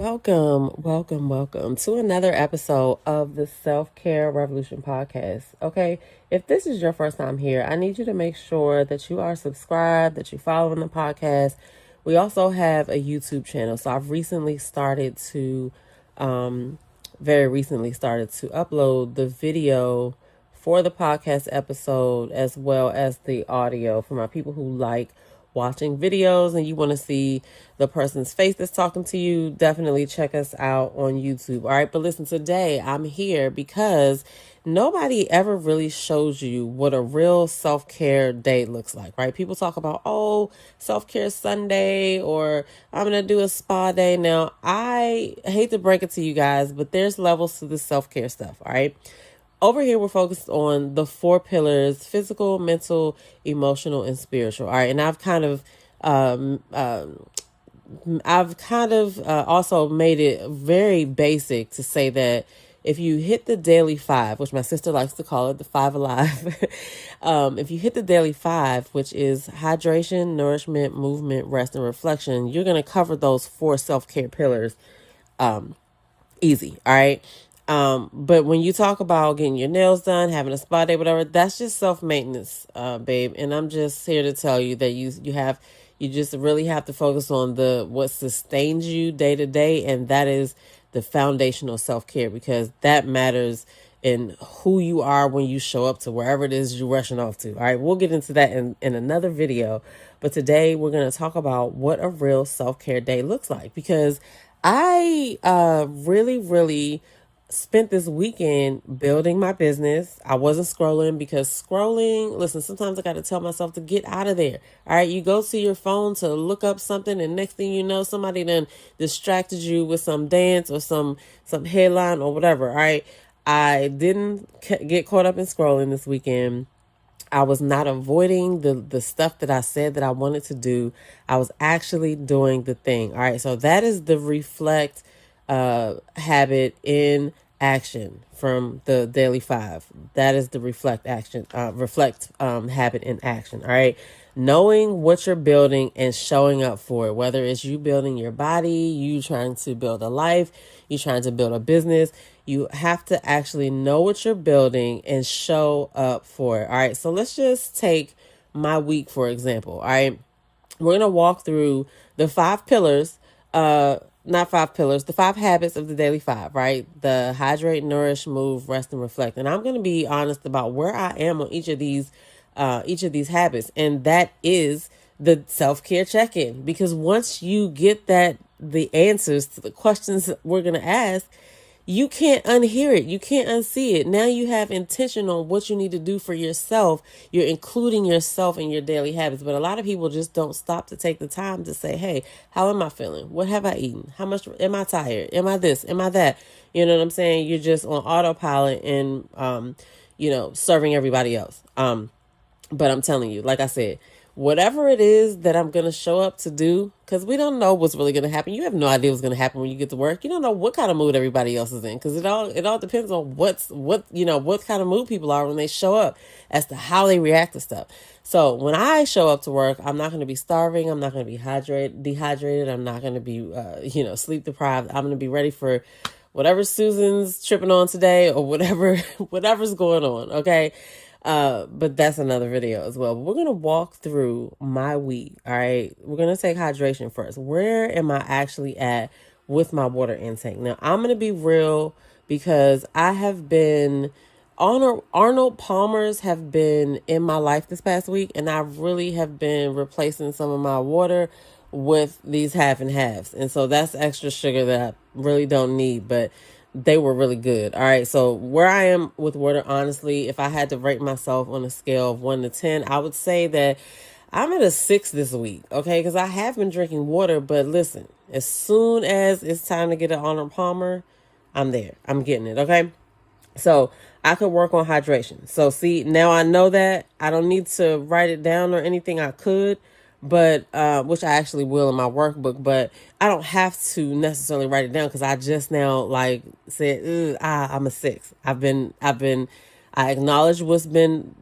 Welcome to another episode of the Self-Care Revolution podcast. Okay, if this is your first time here, I need you to make sure that you are subscribed, that you're following the podcast. We also have a YouTube channel. So I've very recently started to upload the video for the podcast episode as well as the audio for my people who like watching videos and you want to see the person's face that's talking to you. Definitely check us out on YouTube. All right, but listen, today I'm here because nobody ever really shows you what a real self-care day looks like, right? People talk about, oh, self-care Sunday, or I'm gonna do a spa day. Now, I hate to break it to you guys, but there's levels to the self-care stuff. All right, over here we're focused on the four pillars: physical, mental, emotional, and spiritual. All right, and I've also made it very basic to say that if you hit the daily five, which my sister likes to call it the five alive, if you hit the daily five, which is hydration, nourishment, movement, rest, and reflection, you're going to cover those four self-care pillars easy. All right. But when you talk about getting your nails done, having a spa day, whatever, that's just self-maintenance, babe. And I'm just here to tell you that you just really have to focus on what sustains you day to day. And that is the foundational self-care, because that matters in who you are when you show up to wherever it is you're rushing off to. All right. We'll get into that in another video. But today we're going to talk about what a real self-care day looks like, because I really spent this weekend building my business. I wasn't scrolling because listen, sometimes I got to tell myself to get out of there. All right, you go to your phone to look up something, and next thing you know, somebody then distracted you with some dance or some headline or whatever. All right, I didn't get caught up in scrolling this weekend. I was not avoiding the stuff that I said that I wanted to do. I was actually doing the thing. All right, so that is the reflect habit in action from the daily five. That is the reflect habit in action. All right, knowing what you're building and showing up for it, whether it's you building your body, you trying to build a life, you trying to build a business. You have to actually know what you're building and show up for it. All right, so let's just take my week for example. All right, we're gonna walk through the five pillars, not five pillars, the five habits of the daily five, right? The hydrate, nourish, move, rest, and reflect. And I'm going to be honest about where I am on each of these habits. And that is the self-care check-in, because once you get the answers to the questions that we're going to ask, you can't unhear it. You can't unsee it. Now you have intention on what you need to do for yourself. You're including yourself in your daily habits. But a lot of people just don't stop to take the time to say, hey, how am I feeling? What have I eaten? How much am I tired? Am I this? Am I that? You know what I'm saying? You're just on autopilot and, serving everybody else. But I'm telling you, like I said, whatever it is that I'm going to show up to do, because we don't know what's really going to happen. You have no idea what's going to happen when you get to work. You don't know what kind of mood everybody else is in, because it all depends on what kind of mood people are when they show up as to how they react to stuff. So when I show up to work, I'm not going to be starving. I'm not going to be dehydrated. I'm not going to be, sleep deprived. I'm going to be ready for whatever Susan's tripping on today or whatever's going on. Okay. But that's another video as well. But we're going to walk through my week. All right. We're going to take hydration first. Where am I actually at with my water intake? Now, I'm going to be real, because I have been Arnold Palmer's have been in my life this past week, and I really have been replacing some of my water with these half and halves. And so that's extra sugar that I really don't need, but they were really good. All right. So where I am with water, honestly, if I had to rate myself on a scale of 1 to 10, I would say that I'm at a 6 this week. Okay. Because I have been drinking water, but listen, as soon as it's time to get an Arnold Palmer, I'm there. I'm getting it. Okay. So I could work on hydration. So see, now I know that I don't need to write it down or anything. I could, but which I actually will in my workbook, but I don't have to necessarily write it down, because I just now said I'm a 6. I've been I acknowledge what's been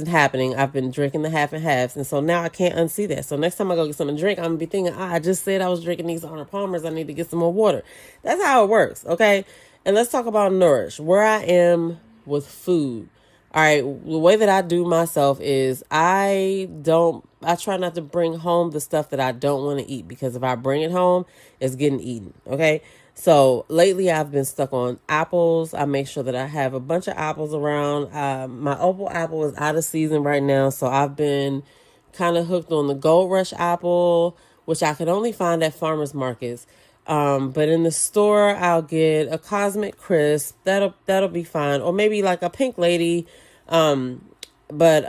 happening. I've been drinking the half and halves, and so now I can't unsee that. So next time I go get something to drink, I'm gonna be thinking, I just said I was drinking these Arnold Palmers. I need to get some more water. That's how it works, okay? And let's talk about Nourish, where I am with food. All right, the way that I do myself is I try not to bring home the stuff that I don't want to eat, because if I bring it home, it's getting eaten, okay? So lately I've been stuck on apples. I make sure that I have a bunch of apples around. My opal apple is out of season right now, so I've been kind of hooked on the Gold Rush apple, which I could only find at farmers markets. But in the store, I'll get a Cosmic Crisp. That'll be fine, or maybe like a Pink Lady. But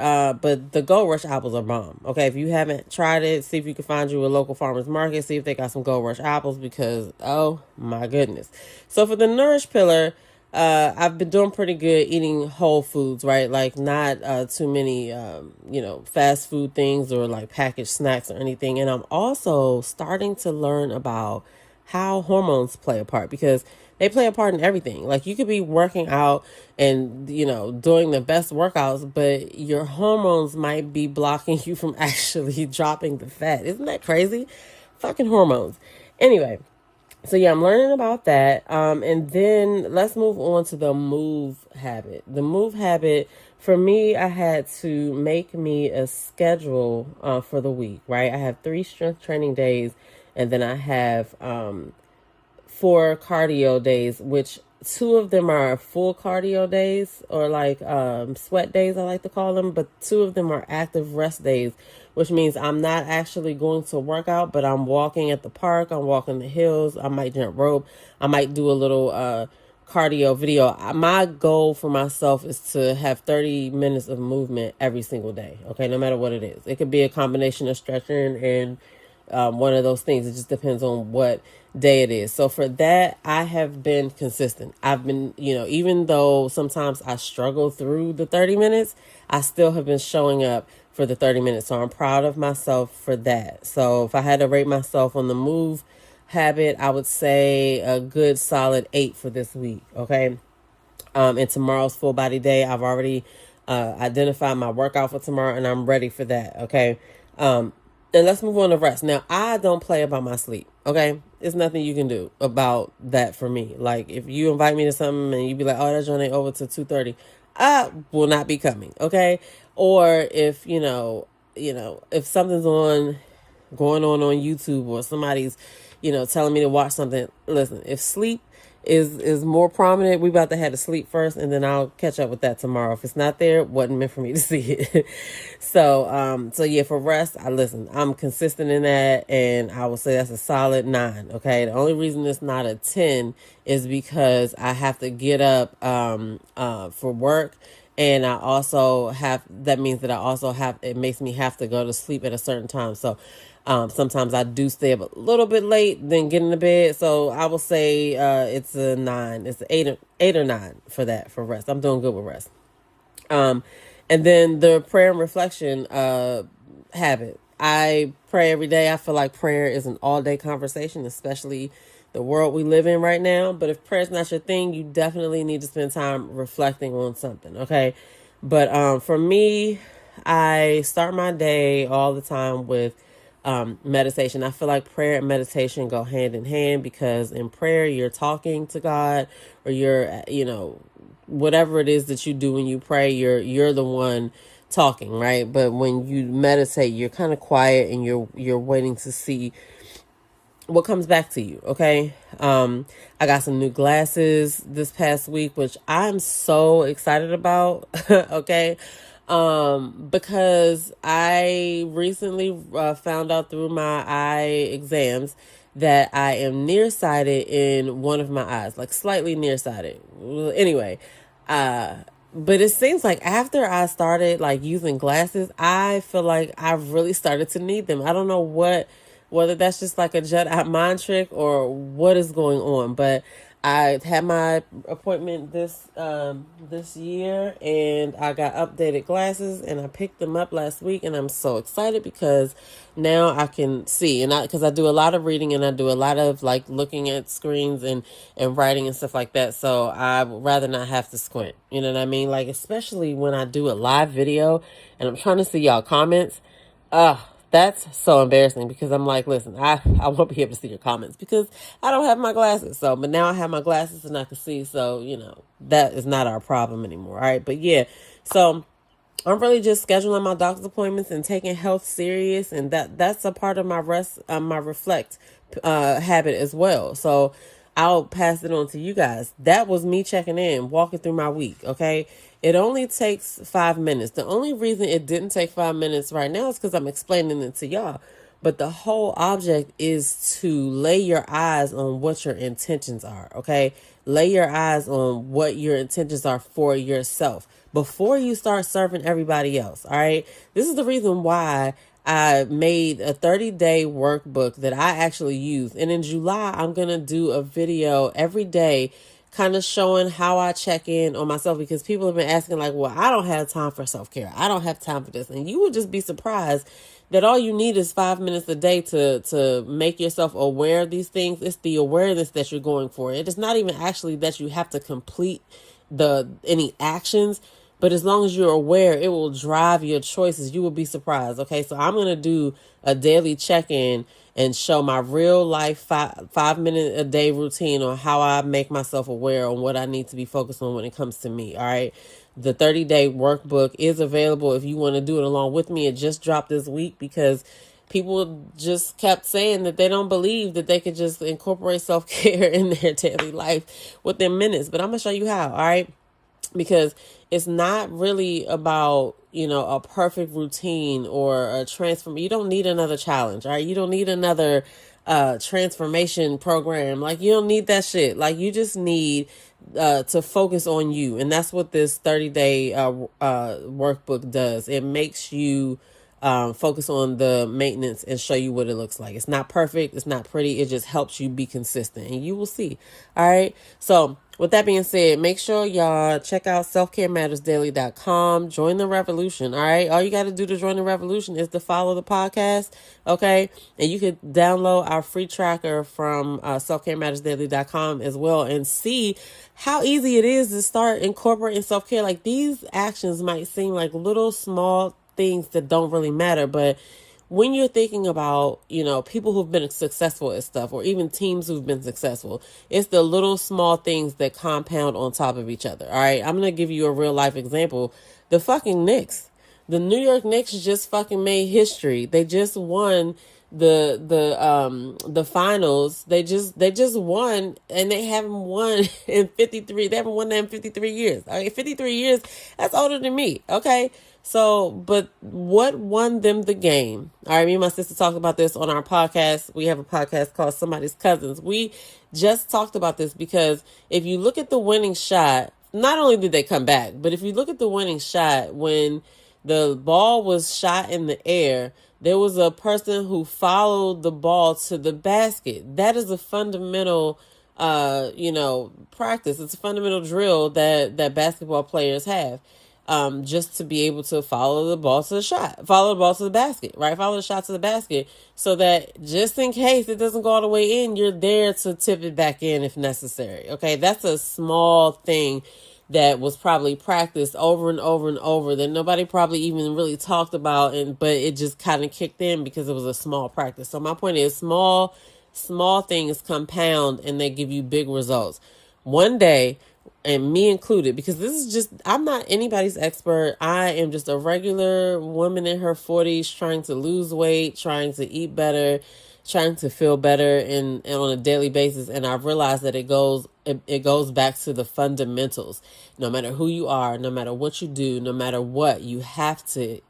the Gold Rush apples are bomb. Okay, if you haven't tried it, see if you can find you a local farmer's market. See if they got some Gold Rush apples, because oh my goodness. So for the Nourish pillar, I've been doing pretty good eating whole foods, right? Like not too many fast food things or like packaged snacks or anything. And I'm also starting to learn about how hormones play a part, because they play a part in everything. Like you could be working out and, doing the best workouts, but your hormones might be blocking you from actually dropping the fat. Isn't that crazy? Fucking hormones. Anyway, so yeah, I'm learning about that. And then let's move on to the move habit. The move habit, for me, I had to make me a schedule for the week, right? I have 3 strength training days, and then I have 4 cardio days, which 2 of them are full cardio days, or like sweat days, I like to call them, but 2 of them are active rest days, which means I'm not actually going to work out, but I'm walking at the park, I'm walking the hills, I might jump rope, I might do a little cardio video. My goal for myself is to have 30 minutes of movement every single day, okay, no matter what it is. It could be a combination of stretching and one of those things. It just depends on what day it is. So for that, I have been consistent. I've been, even though sometimes I struggle through the 30 minutes, I still have been showing up for the 30 minutes. So I'm proud of myself for that. So if I had to rate myself on the move habit, I would say a good solid 8 for this week. Okay. And tomorrow's full body day, I've already identified my workout for tomorrow, and I'm ready for that. Okay. And let's move on to rest. Now, I don't play about my sleep, okay? There's nothing you can do about that for me. Like, if you invite me to something and you be like, oh, that joint ain't over till 2:30, I will not be coming, okay? Or if, if something's going on YouTube, or somebody's, telling me to watch something, listen, if sleep is more prominent, we about to have to sleep first, and then I'll catch up with that tomorrow. If it's not there, it wasn't meant for me to see it. So yeah, for rest, I'm consistent in that, and I will say that's a solid 9. Okay, the only reason it's not a 10 is because I have to get up for work. And that means that it makes me have to go to sleep at a certain time. So sometimes I do stay up a little bit late, then get into bed. So I will say it's a 9. It's an 8 or 9 for rest. I'm doing good with rest. And then the prayer and reflection habit. I pray every day. I feel like prayer is an all-day conversation, especially the world we live in right now. But if prayer is not your thing, you definitely need to spend time reflecting on something, okay? But for me, I start my day all the time with meditation. I feel like prayer and meditation go hand in hand, because in prayer, you're talking to God, or you're, whatever it is that you do when you pray, you're the one talking, right? But when you meditate, you're kind of quiet, and you're waiting to see what comes back to you. Okay. I got some new glasses this past week, which I'm so excited about. Okay. Because I recently found out through my eye exams that I am nearsighted in one of my eyes, like slightly nearsighted. Anyway, but it seems like after I started like using glasses, I feel like I've really started to need them. I don't know whether that's just like a Jedi mind trick or what is going on, but I had my appointment this year, and I got updated glasses, and I picked them up last week, and I'm so excited because now I can see, and because I do a lot of reading and I do a lot of like looking at screens and writing and stuff like that. So I would rather not have to squint. You know what I mean? Like, especially when I do a live video and I'm trying to see y'all comments. That's so embarrassing because I'm like, listen, I won't be able to see your comments because I don't have my glasses. So, but now I have my glasses and I can see. So, that is not our problem anymore. All right. But yeah, so I'm really just scheduling my doctor's appointments and taking health serious. And that's a part of my my reflect, habit as well. So I'll pass it on to you guys. That was me checking in, walking through my week. Okay. It only takes 5 minutes. The only reason it didn't take 5 minutes right now is because I'm explaining it to y'all. But the whole object is to lay your eyes on what your intentions are. Okay. Lay your eyes on what your intentions are for yourself before you start serving everybody else. All right. This is the reason why I made a 30-day workbook that I actually use. And in July, I'm going to do a video every day kind of showing how I check in on myself, because people have been asking like, well, I don't have time for self-care. I don't have time for this. And you would just be surprised that all you need is 5 minutes a day to make yourself aware of these things. It's the awareness that you're going for. It is not even actually that you have to complete any actions. But as long as you're aware, it will drive your choices. You will be surprised. Okay, so I'm going to do a daily check-in and show my real life 5 minute a day routine on how I make myself aware on what I need to be focused on when it comes to me. All right. The 30-day workbook is available if you want to do it along with me. It just dropped this week because people just kept saying that they don't believe that they could just incorporate self-care in their daily life within minutes. But I'm going to show you how. All right. Because it's not really about, a perfect routine or a transform. You don't need another challenge, all right? You don't need another transformation program. Like, you don't need that shit. Like, you just need to focus on you. And that's what this 30-day workbook does. It makes you focus on the maintenance and show you what it looks like. It's not perfect. It's not pretty. It just helps you be consistent, and you will see. All right. So with that being said, make sure y'all check out selfcaremattersdaily.com. Join the revolution. All right. All you got to do to join the revolution is to follow the podcast. Okay. And you can download our free tracker from selfcaremattersdaily.com as well and see how easy it is to start incorporating self-care. Like, these actions might seem like little small things that don't really matter, but when you're thinking about, people who've been successful at stuff, or even teams who've been successful, it's the little small things that compound on top of each other. All right. I'm going to give you a real life example. The fucking Knicks, the New York Knicks just fucking made history. They just won the finals. They just won, and they haven't won in 53. They haven't won that in 53 years. Okay. 53 years. That's older than me. Okay. So, but what won them the game? All right, me and my sister talked about this on our podcast. We have a podcast called Somebody's Cousins. We just talked about this because if you look at the winning shot, not only did they come back, but if you look at the winning shot, when the ball was shot in the air, there was a person who followed the ball to the basket. That is a fundamental practice. It's a fundamental drill that basketball players have. Just to be able to follow the ball to the basket, right? Follow the shot to the basket, so that just in case it doesn't go all the way in, you're there to tip it back in if necessary. Okay. That's a small thing that was probably practiced over and over and over that nobody probably even really talked about. But it just kind of kicked in because it was a small practice. So my point is, small things compound and they give you big results. One day, and me included, because this is just, I'm not anybody's expert. I am just a regular woman in her 40s trying to lose weight, trying to eat better, trying to feel better and on a daily basis. And I've realized that it goes back to the fundamentals. No matter who you are, no matter what you do, no matter what, you have to,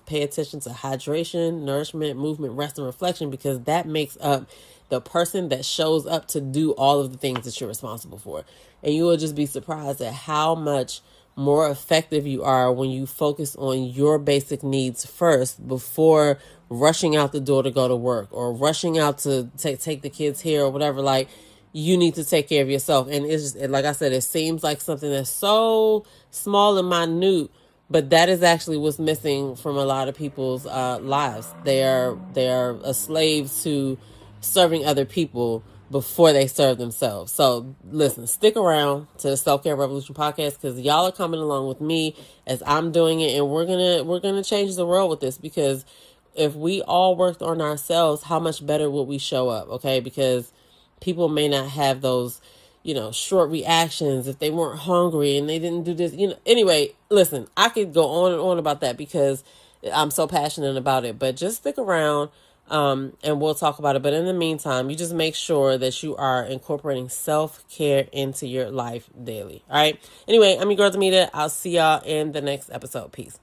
pay attention to hydration, nourishment, movement, rest, and reflection, because that makes up the person that shows up to do all of the things that you're responsible for. And you will just be surprised at how much more effective you are when you focus on your basic needs first before rushing out the door to go to work or rushing out to take the kids here or whatever. Like, you need to take care of yourself. And it's just, like I said, it seems like something that's so small and minute, but that is actually what's missing from a lot of people's lives. They are slaves to serving other people before they serve themselves. So listen, stick around to the Self Care Revolution podcast, because y'all are coming along with me as I'm doing it, and we're gonna change the world with this. Because if we all worked on ourselves, how much better would we show up? Okay, because people may not have those, short reactions if they weren't hungry and they didn't do this. Anyway, listen, I could go on and on about that because I'm so passionate about it. But just stick around, and we'll talk about it. But in the meantime, you just make sure that you are incorporating self-care into your life daily. All right. Anyway, I'm your girl Damita. I'll see y'all in the next episode. Peace.